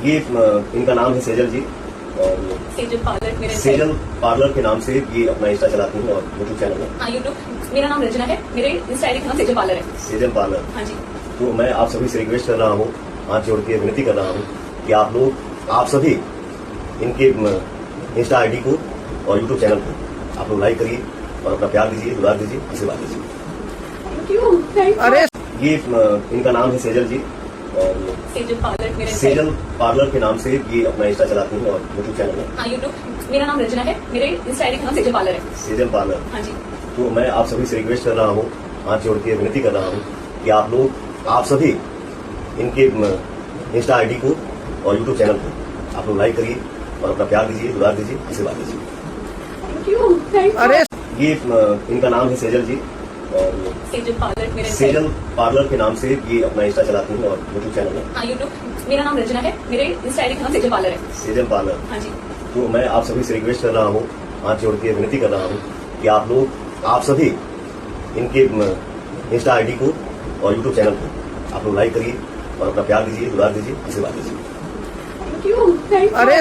ये इनका नाम है सेजल जी और सेजल पार्लर के नाम से ये अपना इंस्टा चलाती हैं और यूट्यूब चैनल है। हाँ यूट्यूब, मेरा नाम रचना है, मेरे इंस्टा आईडी का नाम सेजल पार्लर है। सेजल पार्लर। हाँ जी। तो मैं आप सभी से रिक्वेस्ट कर रहा हूँ, हाथ जोड़ के विनती कर रहा हूँ कि आप सभी इनके इंस्टा आईडी को और यूट्यूब चैनल को आप लोग लाइक करिए और अपना प्यार दीजिए, दुलार दीजिए, आशीर्वाद दीजिए। अरे ये इनका नाम है सेजल जी और सेजल पार्लर के नाम से ये अपना इंस्टा चलाती हैं और यूट्यूब चैनल है। हाँ यूट्यूब, मेरा नाम रचना है, मेरे इंस्टा आईडी का नाम सेजल पार्लर है। सेजल पार्लर। हाँ जी। तो मैं आप सभी से रिक्वेस्ट कर रहा हूँ, हाथ जोड़ के विनती कर रहा हूँ कि आप सभी इनके इंस्टा आईडी को और यूट्यूब चैनल को आप लोग लाइक करिए और अपना प्यार दीजिए, दुलार दीजिए, आशीर्वाद दीजिए। अरे ये इनका नाम है सेजल जी और सेजल पार्लर के नाम से ये अपना इंस्टा चलाती हैं और यूट्यूब चैनल है। हाँ यूट्यूब, मेरा नाम रचना है, मेरे इंस्टा आईडी का नाम सेजल पार्लर है। सेजल पार्लर। हाँ जी। तो मैं आप सभी से रिक्वेस्ट कर रहा हूँ, हाथ जोड़ के विनती कर रहा हूँ कि आप सभी इनके इंस्टा आईडी को और यूट्यूब चैनल को आप लोग लाइक करिए और अपना प्यार दीजिए, दुलार दीजिए, आशीर्वाद दीजिए। अरे